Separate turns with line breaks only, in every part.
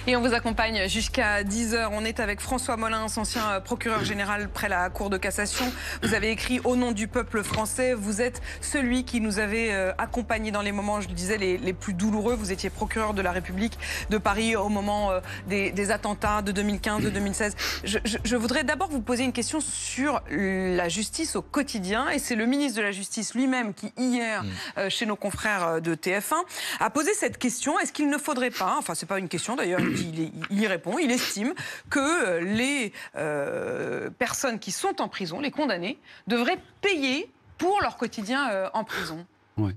Et on vous accompagne jusqu'à 10h. On est avec François Molins, ancien procureur général près la Cour de cassation. Vous avez écrit « Au nom du peuple français ». Vous êtes celui qui nous avait accompagnés dans les moments, je le disais, les plus douloureux. Vous étiez procureur de la République de Paris au moment des attentats de 2015, de 2016. Je voudrais d'abord vous poser une question sur la justice au quotidien. Et c'est le ministre de la Justice lui-même qui, hier, chez nos confrères de TF1, a posé cette question. Est-ce qu'il ne faudrait pas, enfin c'est pas une question d'ailleurs, il y répond, il estime que les personnes qui sont en prison, les condamnés, devraient payer pour leur quotidien en prison.
Oui.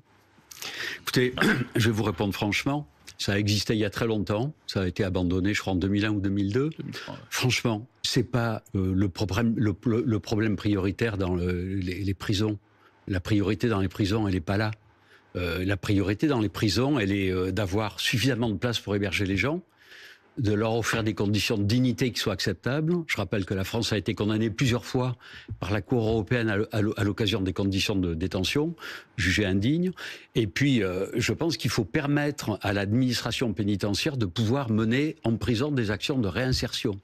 Écoutez, je vais vous répondre franchement. Ça a existé il y a très longtemps. Ça a été abandonné, je crois, en 2001 ou 2002. 2003, ouais. Franchement, c'est pas le problème prioritaire dans les prisons. La priorité dans les prisons, elle n'est pas là. La priorité dans les prisons, elle est d'avoir suffisamment de place pour héberger les gens, de leur offrir des conditions de dignité qui soient acceptables. Je rappelle que la France a été condamnée plusieurs fois par la Cour européenne à l'occasion des conditions de détention, jugées indignes. Et puis, je pense qu'il faut permettre à l'administration pénitentiaire de pouvoir mener en prison des actions de réinsertion.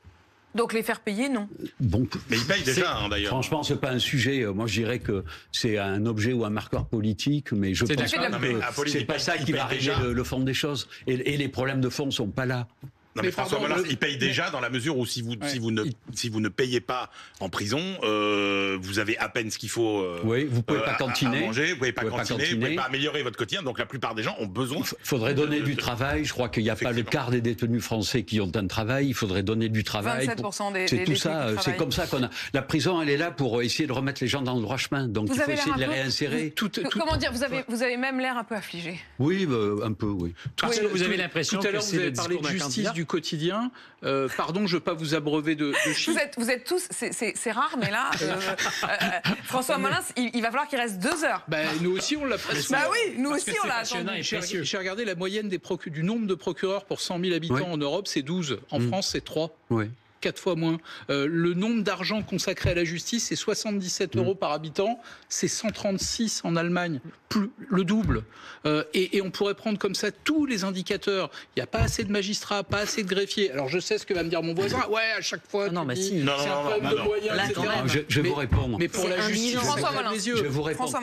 Donc les faire payer, non.
Bon,
mais ils payent déjà, d'ailleurs.
Franchement, c'est pas un sujet. Moi, je dirais que c'est un objet ou un marqueur politique, mais je pense que c'est pas ça qui va régler le fond des choses. Et les problèmes de fond sont pas là.
Non mais François Molins, il paye déjà dans la mesure où si vous ne payez pas en prison, vous avez à peine ce qu'il faut
vous pouvez pas cantiner,
à manger, vous pouvez pas cantiner, vous pouvez pas améliorer votre quotidien. Donc la plupart des gens ont besoin.
Il faudrait donner du travail. Je crois qu'il n'y a pas le quart des détenus français qui ont un travail. Il faudrait donner du travail.
27%
c'est tout ça. C'est comme ça qu'on a. La prison, elle est là pour essayer de remettre les gens dans le droit chemin. Donc il faut essayer de les réinsérer.
Comment dire, vous avez même l'air un peu affligé.
Oui, un peu, oui.
Vous avez l'impression que vous avez parlé de justice du quotidien. Pardon, je ne veux pas vous abreuver de chiffres.
Vous êtes tous, c'est rare, mais là, François Molins, il va falloir qu'il reste 2 heures.
Nous aussi, on l'a presque.
Bah oui, nous aussi, on l'a attendu.
J'ai regardé la moyenne du nombre de procureurs pour 100 000 habitants en Europe, c'est 12. En France, c'est 3. Oui. 4 fois moins. Le nombre d'argent consacré à la justice, c'est 77 € par habitant. C'est 136 en Allemagne, plus le double. Et on pourrait prendre comme ça tous les indicateurs. Il n'y a pas assez de magistrats, pas assez de greffiers. Alors je sais ce que va me dire mon voisin. Ouais, à chaque fois, c'est un problème de moyens, etc.
Je vais vous répondre.
Mais pour la justice,
je vais vous répondre.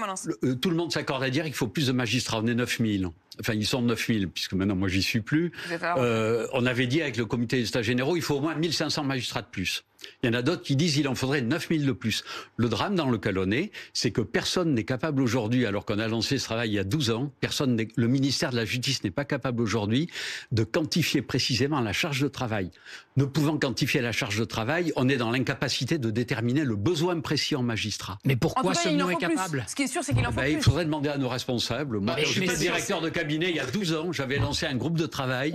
Tout le monde s'accorde à dire qu'il faut plus de magistrats. On est 9000. Enfin, ils sont 9000, puisque maintenant, moi, j'y suis plus. On avait dit avec le comité des États généraux, il faut au moins 1500 magistrats de plus. Il y en a d'autres qui disent qu'il en faudrait 9000 de plus. Le drame dans lequel on est, c'est que personne n'est capable aujourd'hui, alors qu'on a lancé ce travail il y a 12 ans, le ministère de la Justice n'est pas capable aujourd'hui de quantifier précisément la charge de travail. Ne pouvant quantifier la charge de travail, on est dans l'incapacité de déterminer le besoin précis en magistrats.
Mais pourquoi sommes-nous incapables ?
Ce qui est sûr, c'est qu'il en faut plus.
Il faudrait demander à nos responsables. Moi, quand j'étais directeur de cabinet il y a 12 ans, j'avais lancé un groupe de travail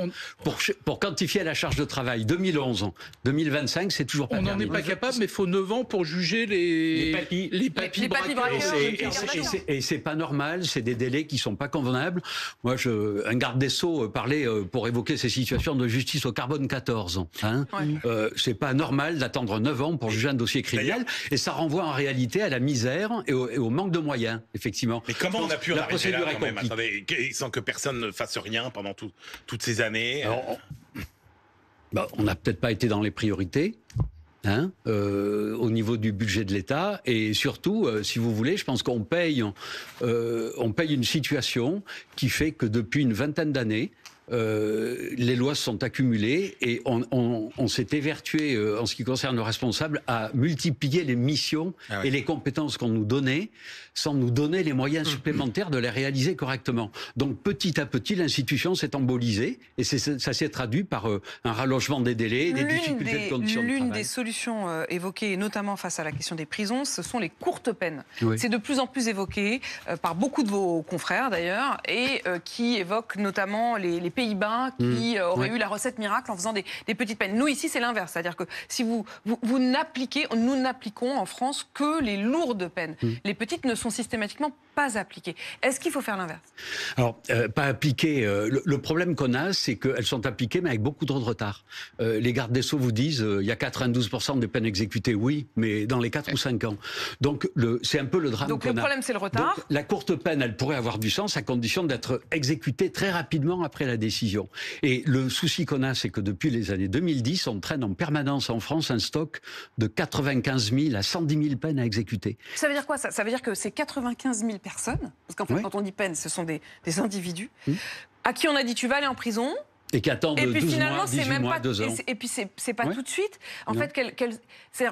pour quantifier la charge de travail. 2011, 2025, c'est toujours pas
on n'en est pas capable, mais il faut 9 ans pour juger les papis braqueurs.
Et c'est pas normal, c'est des délais qui sont pas convenables. Moi, un garde des Sceaux parlait pour évoquer ces situations de justice au carbone 14. C'est pas normal d'attendre 9 ans pour juger un dossier criminel. Et ça renvoie en réalité à la misère et au manque de moyens, effectivement.
Mais comment on a pu en arriver là quand même, attendez, sans que personne ne fasse rien pendant toutes ces années?
Alors, on n'a peut-être pas été dans les priorités. Au niveau du budget de l'État, et surtout, si vous voulez, je pense qu'on paye une situation qui fait que depuis une vingtaine d'années, les lois se sont accumulées et on s'est évertué, en ce qui concerne le responsable, à multiplier les missions et les compétences qu'on nous donnait, sans nous donner les moyens supplémentaires de les réaliser correctement. Donc petit à petit, l'institution s'est embolisée et ça s'est traduit par un rallongement des délais, des difficultés de conditions de travail.
L'une des solutions évoquées, notamment face à la question des prisons, ce sont les courtes peines.
Oui.
C'est de plus en plus évoqué par beaucoup de vos confrères d'ailleurs, et qui évoquent notamment les Pays-Bas qui auraient eu la recette miracle en faisant des petites peines. Nous ici, c'est l'inverse, c'est-à-dire que si nous n'appliquons en France que les lourdes peines. Les petites ne sont systématiquement pas appliquées. Est-ce qu'il faut faire l'inverse?
Alors, pas appliquées. Le problème qu'on a, c'est qu'elles sont appliquées, mais avec beaucoup trop de retard. Les gardes des Sceaux vous disent il y a 92% des peines exécutées, oui, mais dans les 4 ou 5 ans. Donc, c'est un peu le drame qu'on a.
Donc, le problème, c'est le retard.
Donc, la courte peine, elle pourrait avoir du sens à condition d'être exécutée très rapidement après la décision. Et le souci qu'on a, c'est que depuis les années 2010, on traîne en permanence en France un stock de 95 000 à 110 000 peines à exécuter.
Ça veut dire quoi, ça? Ça veut dire que c'est 95 000 personnes, parce qu'en fait, quand on dit peine, ce sont des individus, à qui on a dit tu vas aller en prison.
Et qui attendent 12 mois, 18 mois, 2 ans.
Et puis c'est pas tout de suite. En fait,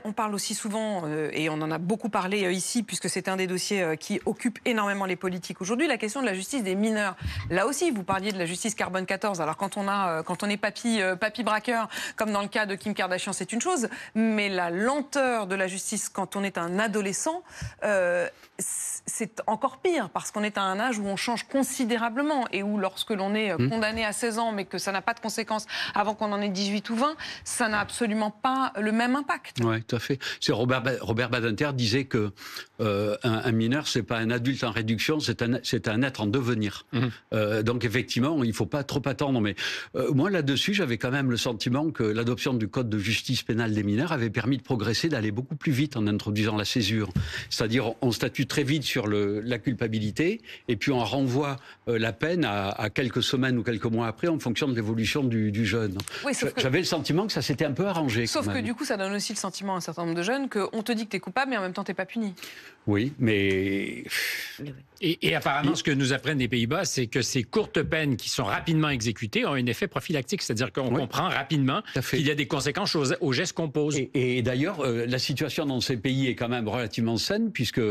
on parle aussi souvent, et on en a beaucoup parlé ici, puisque c'est un des dossiers qui occupe énormément les politiques aujourd'hui, la question de la justice des mineurs. Là aussi, vous parliez de la justice carbone 14. Alors quand on est papy braqueur, comme dans le cas de Kim Kardashian, c'est une chose. Mais la lenteur de la justice quand on est un adolescent, c'est encore pire, parce qu'on est à un âge où on change considérablement et où lorsque l'on est condamné à 16 ans, mais que ça n'a pas de conséquences avant qu'on en ait 18 ou 20, ça n'a absolument pas le même impact.
Oui, tout à fait. C'est Robert Badinter disait que un mineur, c'est pas un adulte en réduction, c'est un être en devenir. Donc effectivement, il faut pas trop attendre. Mais moi, là-dessus, j'avais quand même le sentiment que l'adoption du Code de justice pénale des mineurs avait permis de progresser, d'aller beaucoup plus vite en introduisant la césure. C'est-à-dire, on statue très vite sur la culpabilité, et puis on renvoie la peine à quelques semaines ou quelques mois après, en fonction de l'évolution du jeune. Oui, j'avais le sentiment que ça s'était un peu arrangé.
Sauf que du coup, ça donne aussi le sentiment à un certain nombre de jeunes qu'on te dit que tu es coupable, mais en même temps, tu n'es pas puni.
Oui, mais...
Et apparemment, ce que nous apprennent les Pays-Bas, c'est que ces courtes peines qui sont rapidement exécutées ont un effet prophylactique, c'est-à-dire qu'on comprend rapidement qu'il y a des conséquences aux gestes qu'on pose.
Et d'ailleurs, la situation dans ces pays est quand même relativement saine, puisque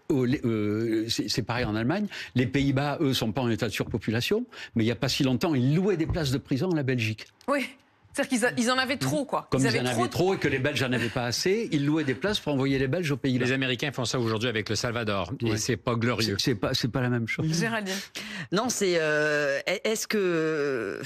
c'est pareil en Allemagne. Les Pays-Bas, eux, sont pas en état de surpopulation, mais il n'y a pas si longtemps, ils louaient des places de prison à la Belgique.
Oui. C'est-à-dire qu'ils en avaient trop, quoi.
Comme ils en avaient trop et que les Belges n'en avaient pas assez, ils louaient des places pour envoyer les Belges aux Pays-Bas.
Les Américains font ça aujourd'hui avec le Salvador. Et c'est pas glorieux.
C'est pas la même chose.
Géraldine.
Non, est-ce que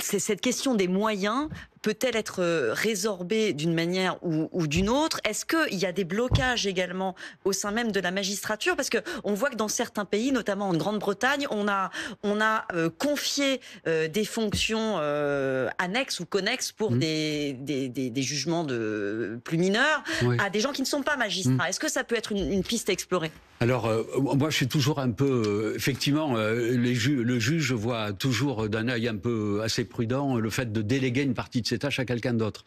cette question des moyens peut-elle être résorbée d'une manière ou d'une autre? Est-ce qu'il y a des blocages également au sein même de la magistrature? Parce qu'on voit que dans certains pays, notamment en Grande-Bretagne, on a confié des fonctions annexes ou connexes pour des jugements plus mineurs à des gens qui ne sont pas magistrats. Est-ce que ça peut être une piste à explorer?
Alors, moi, je suis toujours un peu... effectivement, le juge voit toujours d'un œil un peu assez prudent le fait de déléguer une partie de ses tâches à quelqu'un d'autre.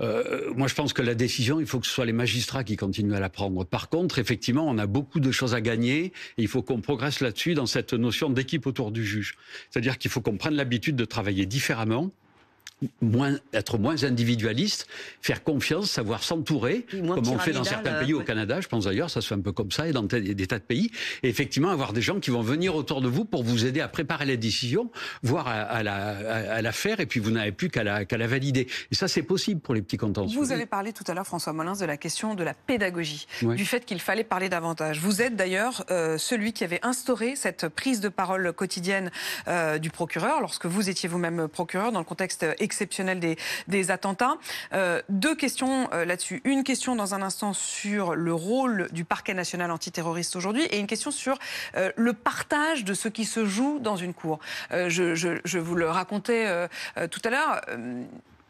Moi, je pense que la décision, il faut que ce soit les magistrats qui continuent à la prendre. Par contre, effectivement, on a beaucoup de choses à gagner et il faut qu'on progresse là-dessus dans cette notion d'équipe autour du juge. C'est-à-dire qu'il faut qu'on prenne l'habitude de travailler différemment, être moins individualiste, faire confiance, savoir s'entourer, comme on le fait dans certains pays au Canada, je pense d'ailleurs, ça se fait un peu comme ça, et dans des tas de pays, et effectivement avoir des gens qui vont venir autour de vous pour vous aider à préparer les décisions, voire à la faire, et puis vous n'avez plus qu'à la valider. Et ça, c'est possible pour les petits contentieux.
Vous avez parlé tout à l'heure, François Molins, de la question de la pédagogie, du fait qu'il fallait parler davantage. Vous êtes d'ailleurs celui qui avait instauré cette prise de parole quotidienne du procureur, lorsque vous étiez vous-même procureur, dans le contexte exceptionnel des attentats. Deux questions là-dessus. Une question dans un instant sur le rôle du parquet national antiterroriste aujourd'hui et une question sur le partage de ce qui se joue dans une cour. Je vous le racontais tout à l'heure.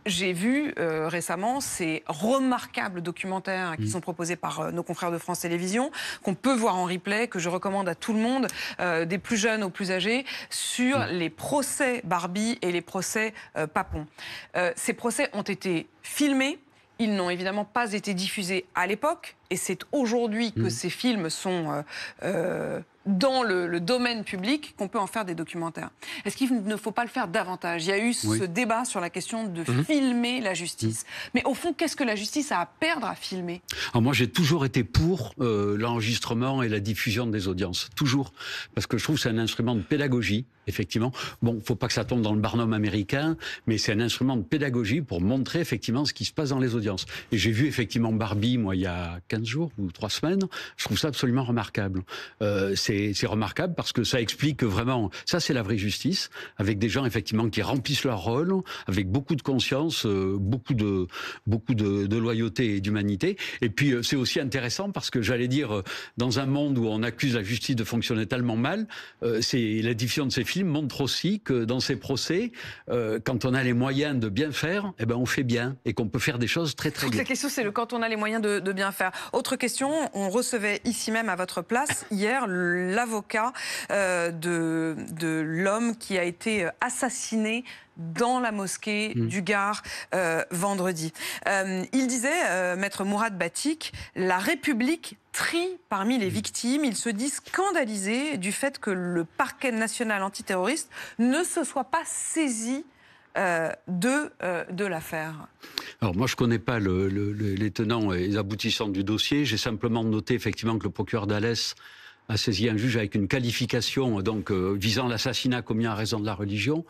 J'ai vu récemment ces remarquables documentaires qui sont proposés par nos confrères de France Télévisions, qu'on peut voir en replay, que je recommande à tout le monde, des plus jeunes aux plus âgés, sur les procès Barbie et les procès Papon. Ces procès ont été filmés. Ils n'ont évidemment pas été diffusés à l'époque, et c'est aujourd'hui que ces films sont dans le domaine public qu'on peut en faire des documentaires. Est-ce qu'il ne faut pas le faire davantage? Il y a eu ce débat sur la question de filmer la justice. Mais au fond, qu'est-ce que la justice a à perdre à filmer?
Alors moi, j'ai toujours été pour l'enregistrement et la diffusion des audiences. Toujours. Parce que je trouve que c'est un instrument de pédagogie, effectivement. Bon, faut pas que ça tombe dans le barnum américain, mais c'est un instrument de pédagogie pour montrer effectivement ce qui se passe dans les audiences. Et j'ai vu effectivement Barbie, moi, il y a 15 jours ou 3 semaines. Je trouve ça absolument remarquable. C'est c'est remarquable parce que ça explique que vraiment, ça c'est la vraie justice, avec des gens effectivement qui remplissent leur rôle, avec beaucoup de conscience, beaucoup de loyauté et d'humanité. Et puis c'est aussi intéressant parce que j'allais dire, dans un monde où on accuse la justice de fonctionner tellement mal, la diffusion de ces films montre aussi que dans ces procès, quand on a les moyens de bien faire, eh ben on fait bien et qu'on peut faire des choses très très bien.
La question, c'est quand on a les moyens de bien faire. Autre question, on recevait ici même à votre place hier l'avocat de l'homme qui a été assassiné dans la mosquée du Gard vendredi. Il disait, maître Mourad Batik, la République trie parmi les victimes. Il se dit scandalisé du fait que le parquet national antiterroriste ne se soit pas saisi de l'affaire.
Alors moi je connais pas les tenants et les aboutissants du dossier. J'ai simplement noté effectivement que le procureur d'Alès a saisi un juge avec une qualification donc visant l'assassinat commis en raison de la religion.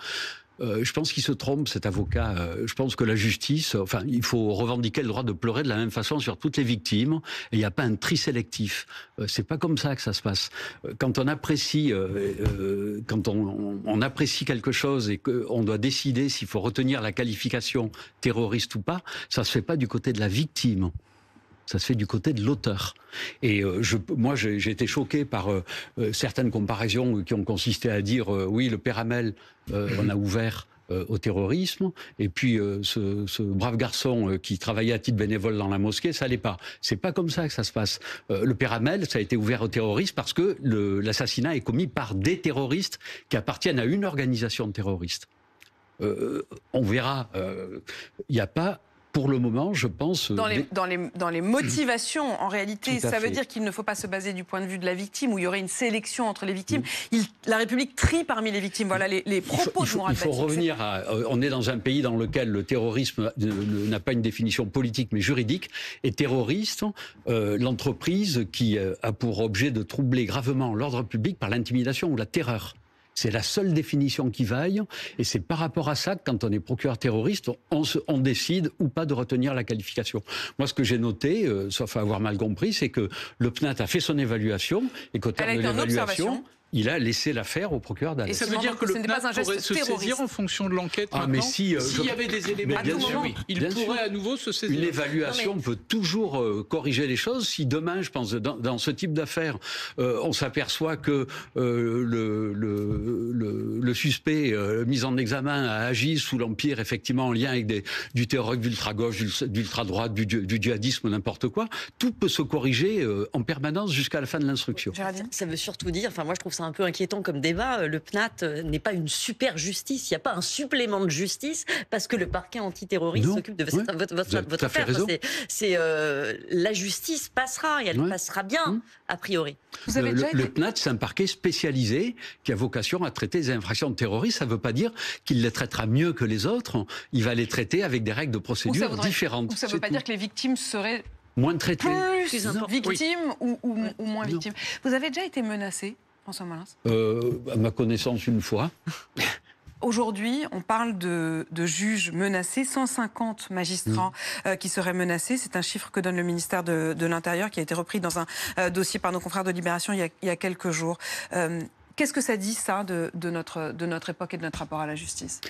Je pense qu'il se trompe, cet avocat. Je pense que la justice, enfin, il faut revendiquer le droit de pleurer de la même façon sur toutes les victimes. Et il n'y a pas un tri sélectif. C'est pas comme ça que ça se passe. Quand on apprécie, on apprécie quelque chose et qu'on doit décider s'il faut retenir la qualification terroriste ou pas, ça se fait pas du côté de la victime. Ça se fait du côté de l'auteur. Et moi, j'ai été choqué par certaines comparaisons qui ont consisté à dire oui, le père Hamel, on a ouvert au terrorisme, et puis ce brave garçon qui travaillait à titre bénévole dans la mosquée, ça allait pas. C'est pas comme ça que ça se passe. Le père Hamel, ça a été ouvert au terrorisme parce que l'assassinat est commis par des terroristes qui appartiennent à une organisation terroriste. On verra. Il n'y a pas... Pour le moment, je pense...
Dans les motivations, en réalité, ça veut dire qu'il ne faut pas se baser du point de vue de la victime, où il y aurait une sélection entre les victimes. La République trie parmi les victimes. Voilà les propos de Mourad Batik.
Il faut revenir à... On est dans un pays dans lequel le terrorisme n'a pas une définition politique, mais juridique. Et terroriste, l'entreprise qui a pour objet de troubler gravement l'ordre public par l'intimidation ou la terreur. C'est la seule définition qui vaille, et c'est par rapport à ça que quand on est procureur terroriste, on décide ou pas de retenir la qualification. Moi, ce que j'ai noté, sauf à avoir mal compris, c'est que le PNAT a fait son évaluation, et qu'au terme de l'évaluation, il a laissé l'affaire au procureur d'Alès.
Et ça veut dire que le PNAT pourrait se saisir en fonction de l'enquête maintenant.
Mais s'il
y avait des éléments, il pourrait à nouveau se saisir.
Une évaluation peut toujours corriger les choses. Si demain, je pense, dans ce type d'affaires, on s'aperçoit que le suspect mis en examen a agi sous l'empire, effectivement, en lien avec du terrorisme d'ultra-gauche, d'ultra-droite, du djihadisme, n'importe quoi, tout peut se corriger en permanence jusqu'à la fin de l'instruction.
Ça veut surtout dire, enfin moi je trouve ça un peu inquiétant comme débat, le PNAT n'est pas une super justice, il n'y a pas un supplément de justice parce que le parquet antiterroriste s'occupe de votre affaire. C'est la justice passera et elle passera bien, a priori.
Le PNAT, c'est un parquet spécialisé qui a vocation à traiter les infractions terroristes. Ça ne veut pas dire qu'il les traitera mieux que les autres. Il va les traiter avec des règles de procédure différentes.
Ça ne veut pas dire que les victimes seraient
moins traitées,
plus victimes ou moins victimes. Vous avez déjà été menacé, François Molins ?
À ma connaissance, une fois.
Aujourd'hui, on parle de juges menacés, 150 magistrats qui seraient menacés. C'est un chiffre que donne le ministère de l'Intérieur, qui a été repris dans un dossier par nos confrères de Libération il y a quelques jours. Qu'est-ce que ça dit, ça, de notre époque et de notre rapport à la justice ?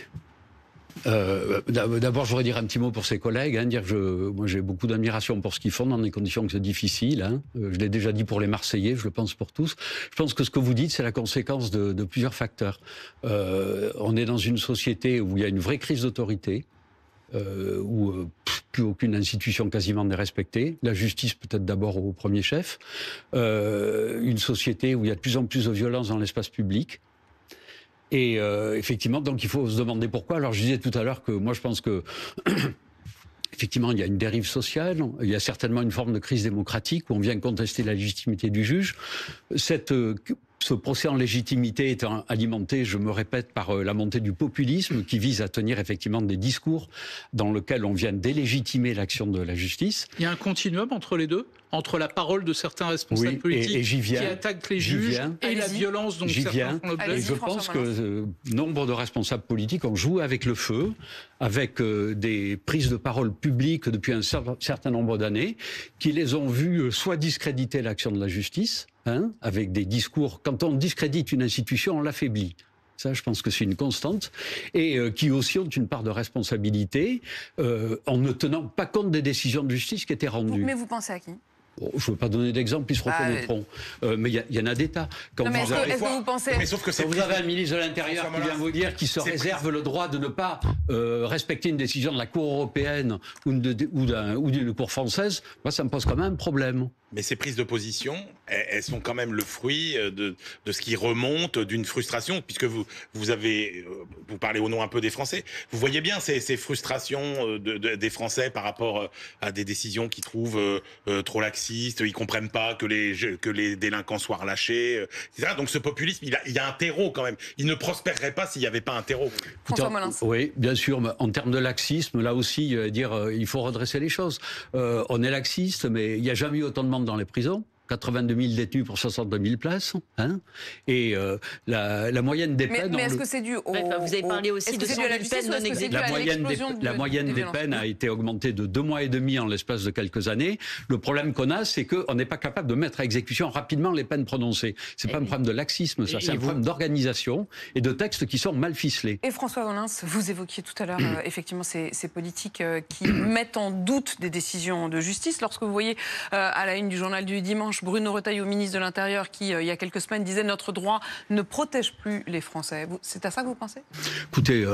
D'abord, je voudrais dire un petit mot pour ses collègues, dire que moi j'ai beaucoup d'admiration pour ce qu'ils font dans des conditions que c'est difficile. Je l'ai déjà dit pour les Marseillais, je le pense pour tous. Je pense que ce que vous dites, c'est la conséquence de plusieurs facteurs. On est dans une société où il y a une vraie crise d'autorité, où plus aucune institution quasiment n'est respectée. La justice peut-être d'abord au premier chef. Une société où il y a de plus en plus de violence dans l'espace public. Et effectivement, donc il faut se demander pourquoi. Alors je disais tout à l'heure que moi je pense que effectivement il y a une dérive sociale, il y a certainement une forme de crise démocratique où on vient contester la légitimité du juge. Ce procès en légitimité est alimenté, je me répète, par la montée du populisme qui vise à tenir effectivement des discours dans lesquels on vient délégitimer l'action de la justice.
Il y a un continuum entre les deux ? Entre la parole de certains responsables politiques qui attaquent les juges et la violence dont certains font l'objet.
Je pense que nombre de responsables politiques ont joué avec le feu, avec des prises de parole publiques depuis un certain nombre d'années, qui les ont vus soit discréditer l'action de la justice, avec des discours. Quand on discrédite une institution, on l'affaiblit. Ça, je pense que c'est une constante, et qui aussi ont une part de responsabilité en ne tenant pas compte des décisions de justice qui étaient rendues.
Mais vous pensez à qui ?
Bon, je ne veux pas donner d'exemple, ils se reconnaîtront. Mais il y en a des tas.
Est-ce que vous pensez...
Mais sauf que
quand vous avez un ministre de l'Intérieur qui vient vous dire qu'il se réserve le droit de ne pas respecter une décision de la Cour européenne ou d'une Cour française, moi, ça me pose quand même un problème.
Mais ces prises de position, elles sont quand même le fruit de ce qui remonte d'une frustration, puisque vous parlez au nom un peu des Français. Vous voyez bien ces frustrations des Français par rapport à des décisions qu'ils trouvent trop laxistes. Ils comprennent pas que les délinquants soient relâchés, etc. Donc ce populisme, il y a un terreau quand même. Il ne prospérerait pas s'il n'y avait pas un terreau.
François Molins.
Oui, bien sûr. Mais en termes de laxisme, là aussi, il faut redresser les choses. On est laxiste, mais il n'y a jamais eu autant de monde dans les prisons. 82 000 détenus pour 62 000 places. Et la moyenne des peines...
Mais est-ce que c'est dû au...
Vous avez parlé aussi de 100 000 peines non exécutées.
La moyenne des peines a été augmentée de 2 mois et demi en l'espace de quelques années. Le problème qu'on a, c'est qu'on n'est pas capable de mettre à exécution rapidement les peines prononcées. C'est pas un problème de laxisme, ça. C'est un problème d'organisation et de textes qui sont mal ficelés.
Et François Molins, vous évoquiez tout à l'heure effectivement ces politiques qui mettent en doute des décisions de justice. Lorsque vous voyez à la une du journal du dimanche Bruno Retailleau, ministre de l'Intérieur, qui, il y a quelques semaines, disait « Notre droit ne protège plus les Français ». C'est à ça que vous pensez ?
Écoutez,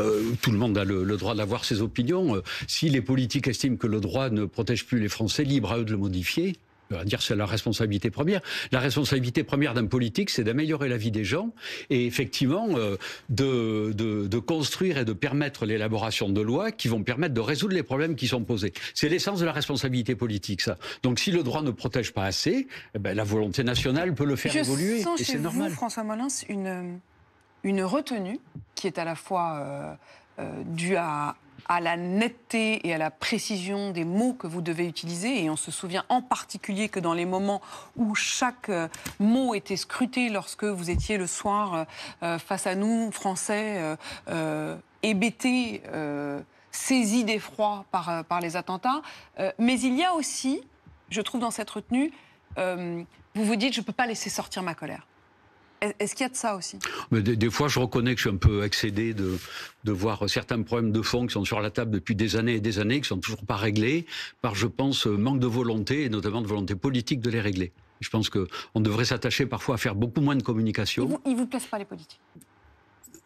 tout le monde a le droit d'avoir ses opinions. Si les politiques estiment que le droit ne protège plus les Français, libre à eux de le modifier. On va dire c'est la responsabilité première. La responsabilité première d'un politique, c'est d'améliorer la vie des gens et effectivement de construire et de permettre l'élaboration de lois qui vont permettre de résoudre les problèmes qui sont posés. C'est l'essence de la responsabilité politique, ça. Donc si le droit ne protège pas assez, la volonté nationale peut le faire évoluer.
Je sens
et
chez
c'est normal.
vous, François Molins, une retenue qui est à la fois due à la netteté et à la précision des mots que vous devez utiliser. Et on se souvient en particulier que dans les moments où chaque mot était scruté, lorsque vous étiez le soir face à nous, Français, hébétés, saisis d'effroi par les attentats. Mais il y a aussi, je trouve dans cette retenue, vous vous dites, je ne peux pas laisser sortir ma colère. Est-ce qu'il y a de ça aussi ?
Mais des fois, je reconnais que je suis un peu excédé de voir certains problèmes de fond qui sont sur la table depuis des années et des années, qui ne sont toujours pas réglés, par, je pense, manque de volonté, et notamment de volonté politique de les régler. Je pense qu'on devrait s'attacher parfois à faire beaucoup moins de communication.
Ils ne vous plaisent pas, les politiques ?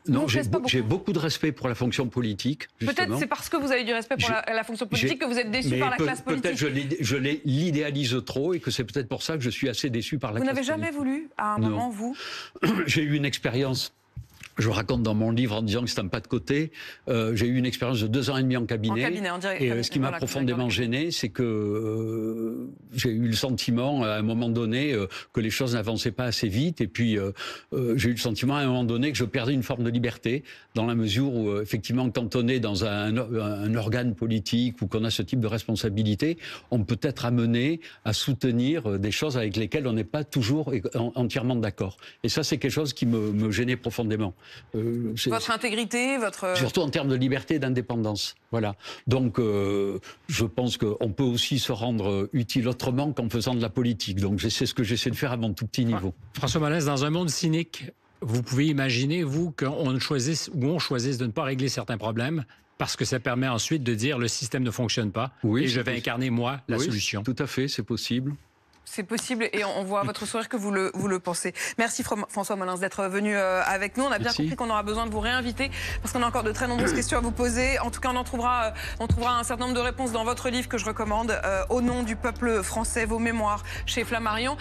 Non, j'ai beaucoup de respect pour la fonction politique.
Peut-être c'est parce que vous avez du respect pour la fonction politique que vous êtes déçu par la classe politique.
Peut-être je l'idéalise trop et que c'est peut-être pour ça que je suis assez déçu par la classe politique.
Vous n'avez jamais voulu, à un moment, vous ?
J'ai eu une expérience... Je raconte dans mon livre en disant que c'est un pas de côté. J'ai eu une expérience de 2 ans et demi en cabinet. Et ce qui m'a profondément gêné, c'est que j'ai eu le sentiment, à un moment donné, que les choses n'avançaient pas assez vite. Et puis, j'ai eu le sentiment, à un moment donné, que je perdais une forme de liberté, dans la mesure où, effectivement, quand on est dans un organe politique ou qu'on a ce type de responsabilité, on peut être amené à soutenir des choses avec lesquelles on n'est pas toujours entièrement d'accord. Et ça, c'est quelque chose qui me gênait profondément.
Votre intégrité,
surtout en termes de liberté et d'indépendance. Voilà. Donc, je pense qu'on peut aussi se rendre utile autrement qu'en faisant de la politique. Donc, c'est ce que j'essaie de faire à mon tout petit niveau.
François Molins, dans un monde cynique, vous pouvez imaginer, vous, qu'on choisisse de ne pas régler certains problèmes parce que ça permet ensuite de dire le système ne fonctionne pas et je vais incarner, moi, la solution.
Tout à fait, c'est possible.
C'est possible et on voit à votre sourire que vous le pensez. Merci François Molins d'être venu avec nous. On a bien compris qu'on aura besoin de vous réinviter parce qu'on a encore de très nombreuses questions à vous poser. En tout cas, on trouvera un certain nombre de réponses dans votre livre que je recommande, Au nom du peuple français, vos mémoires chez Flammarion.